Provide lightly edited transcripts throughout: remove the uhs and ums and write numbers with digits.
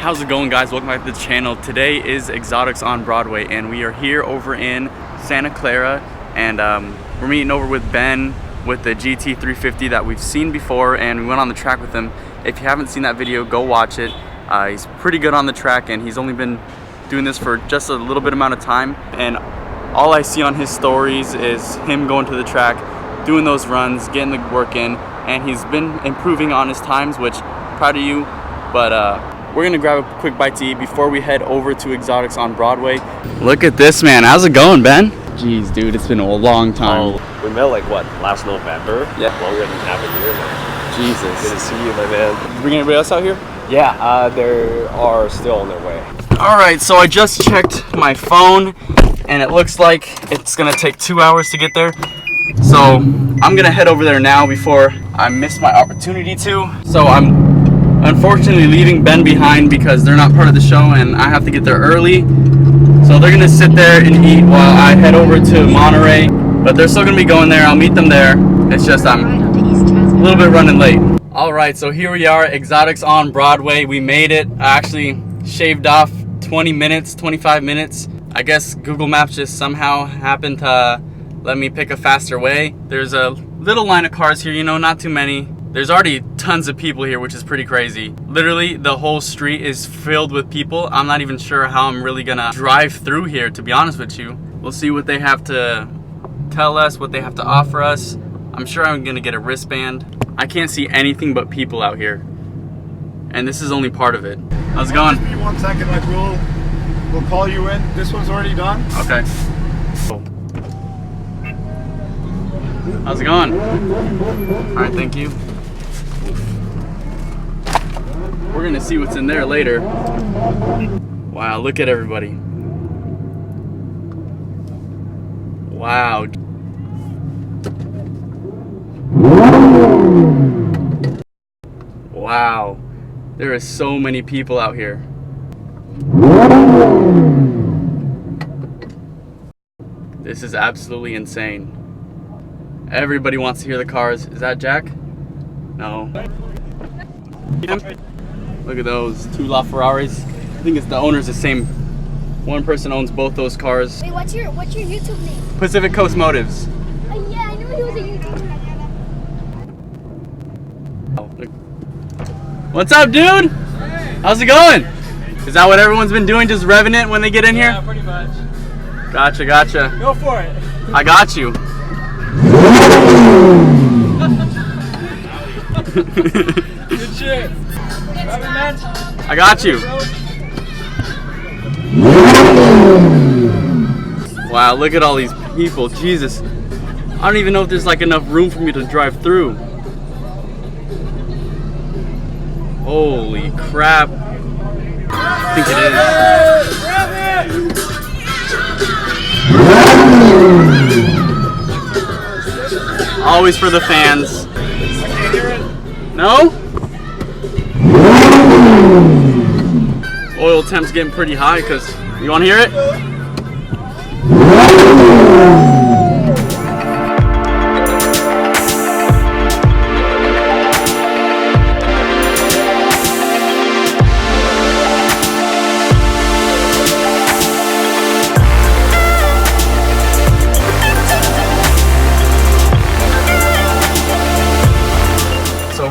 How's it going, guys? Welcome back to the channel. Today is Exotics on Broadway and we are here over in Santa Clara, and we're meeting over with Ben with the GT350 that we've seen before, and we went on the track with him. If you haven't seen that video, go watch it. He's pretty good on the track and he's only been doing this for just a little bit amount of time, and all I see on his stories is him going to the track, doing those runs, getting the work in, and he's been improving on his times, which proud of you. But we're gonna grab a quick bite to eat before we head over to Exotics on Broadway. Look at this, man. How's it going, Ben? Jeez, dude, it's been a long time. Oh, we met like what, last November? Yeah. Longer than half a year now. Jesus. Good to see you, my man. Did you bring anybody else out here? Yeah, they are still on their way. All right, so I just checked my phone and it looks like it's gonna take 2 hours to get there. So I'm gonna head over there now before I miss my opportunity to. So I'm unfortunately leaving Ben behind because they're not part of the show and I have to get there early. So they're gonna sit there and eat while I head over to Monterey, but they're still gonna be going there. I'll meet them there. It's just I'm a little bit running late. All right, so here we are, Exotics on Broadway. We made it. I actually shaved off 20 minutes, 25 minutes. I guess Google Maps just somehow happened to let me pick a faster way. There's a little line of cars here, you know, not too many. There's already tons of people here, which is pretty crazy. Literally, the whole street is filled with people. I'm not even sure how I'm really gonna drive through here, to be honest with you. We'll see what they have to tell us, what they have to offer us. I'm sure I'm gonna get a wristband. I can't see anything but people out here. And this is only part of it. How's it going? Just be 1 second, like we'll call you in. This one's already done. Okay. How's it going? All right, thank you. We're gonna see what's in there later. Wow, look at everybody. Wow. Wow. There are so many people out here. This is absolutely insane. Everybody wants to hear the cars. Is that Jack? No. Look at those, 2 LaFerraris. I think it's the owner's the same. One person owns both those cars. Wait, what's your YouTube name? Pacific Coast Motives. Yeah, I knew he was a YouTuber. What's up, dude? How's it going? Is that what everyone's been doing, just revving it when they get in here? Yeah, pretty much. Gotcha, gotcha. Go for it. I got you. Good shit. Rev it, man. I got you. Wow, look at all these people. Jesus. I don't even know if there's like enough room for me to drive through. Holy crap. I think it is. Always for the fans. No? Oil temp's getting pretty high because you want to hear it?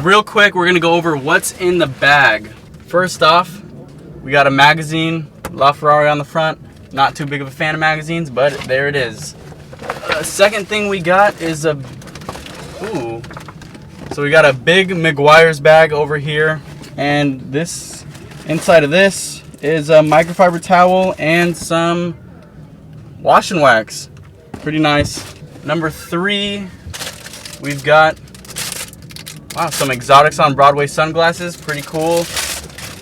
Real quick, we're gonna go over what's in the bag. First off, we got a magazine, LaFerrari on the front. Not too big of a fan of magazines, but there it is. Second thing we got is a, so we got a big McGuire's bag over here, and this, inside of this is a microfiber towel and some wash and wax. Pretty nice. Number 3, we've got, wow, some Exotics on Broadway sunglasses, pretty cool.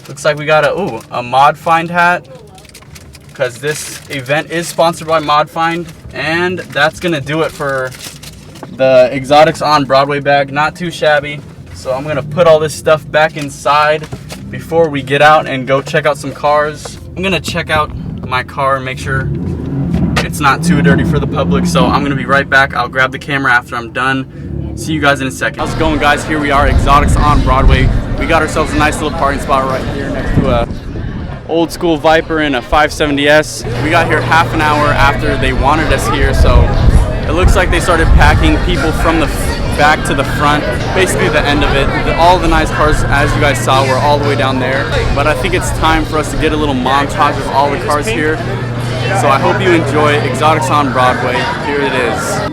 Looks like we got a Mod Find hat, because this event is sponsored by Mod Find. And that's gonna do it for the Exotics on Broadway bag. Not too shabby. So I'm gonna put all this stuff back inside before we get out and go check out some cars. I'm gonna check out my car and make sure it's not too dirty for the public. So I'm gonna be right back. I'll grab the camera after I'm done. See you guys in a second. How's it going, guys? Here we are, Exotics on Broadway. We got ourselves a nice little parking spot right here next to a old school Viper and a 570S. We got here half an hour after they wanted us here, so it looks like they started packing people from the back to the front, basically the end of it. All the nice cars, as you guys saw, were all the way down there. But I think it's time for us to get a little montage of all the cars here. So I hope you enjoy Exotics on Broadway. Here it is.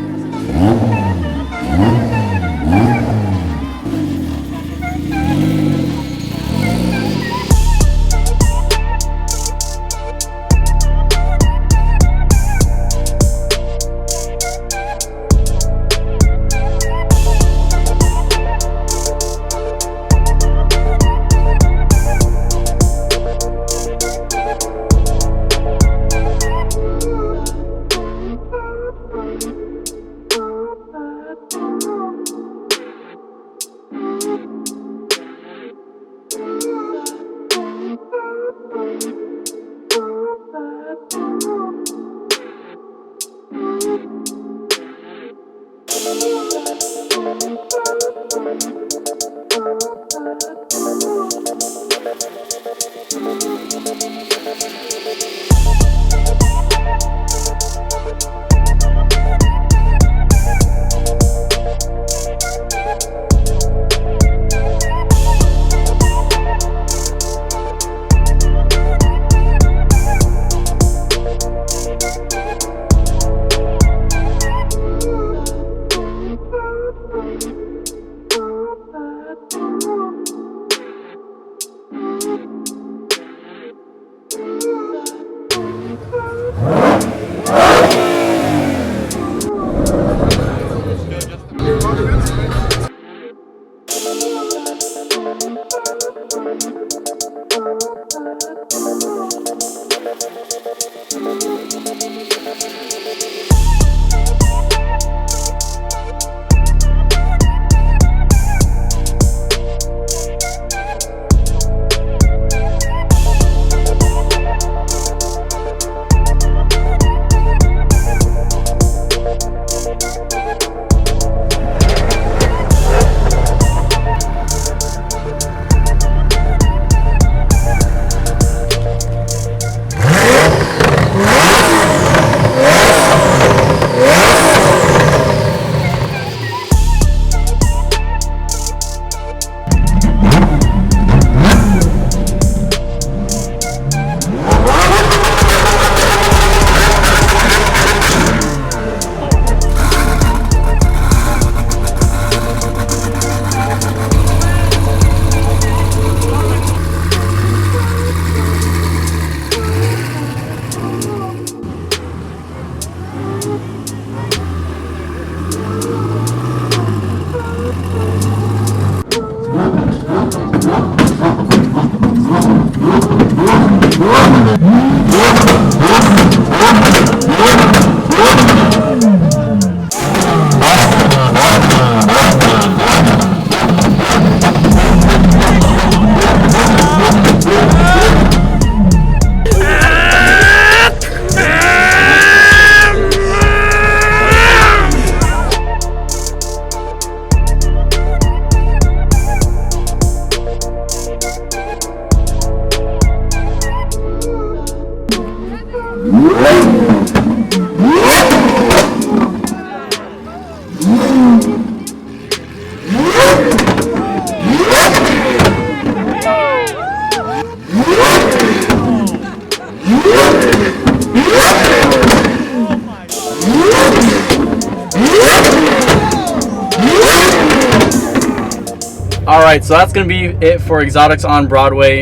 Alright, so that's going to be it for Exotics on Broadway.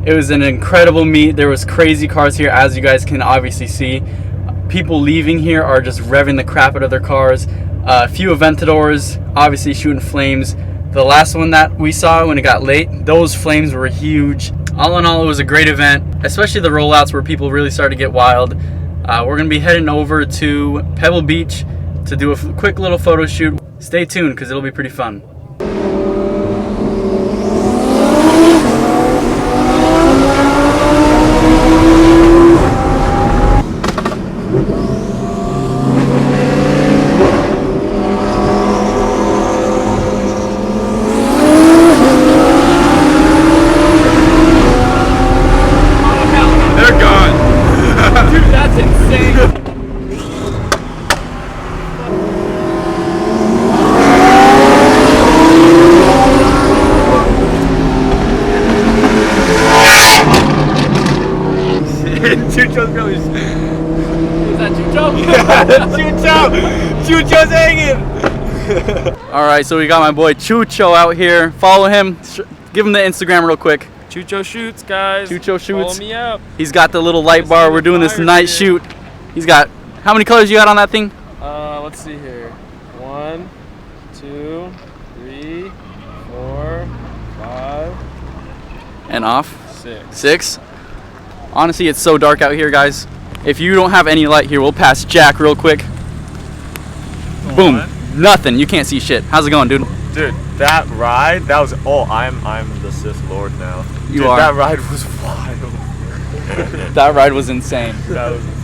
It was an incredible meet. There was crazy cars here, as you guys can obviously see. People leaving here are just revving the crap out of their cars. A few Aventadors, obviously shooting flames. The last one that we saw when it got late, those flames were huge. All in all, it was a great event, especially the rollouts where people really started to get wild. We're going to be heading over to Pebble Beach to do a quick little photo shoot. Stay tuned because it'll be pretty fun. Chucho's hanging. All right, so we got my boy Chucho out here. Follow him. Give him the Instagram real quick. Chucho shoots, guys. Chucho shoots. Follow me up. He's got the little light bar. We're doing this night shoot. He's got, how many colors you got on that thing? Let's see here. 1, 2, 3, 4, 5, And off. 6. 6. Honestly, it's so dark out here, guys. If you don't have any light here, we'll pass Jack real quick. Boom. Nothing. You can't see shit. How's it going, dude? Dude, that ride, that was, oh, I'm the Sith Lord now. You Dude, are. That ride was wild. That ride was insane.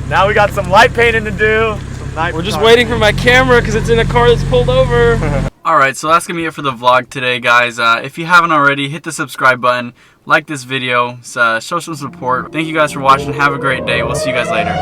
Now we got some light painting to do. We're just waiting for my camera because it's in a car that's pulled over. Alright, so that's going to be it for the vlog today, guys. If you haven't already, hit the subscribe button, like this video, show some support. Thank you guys for watching. Have a great day. We'll see you guys later.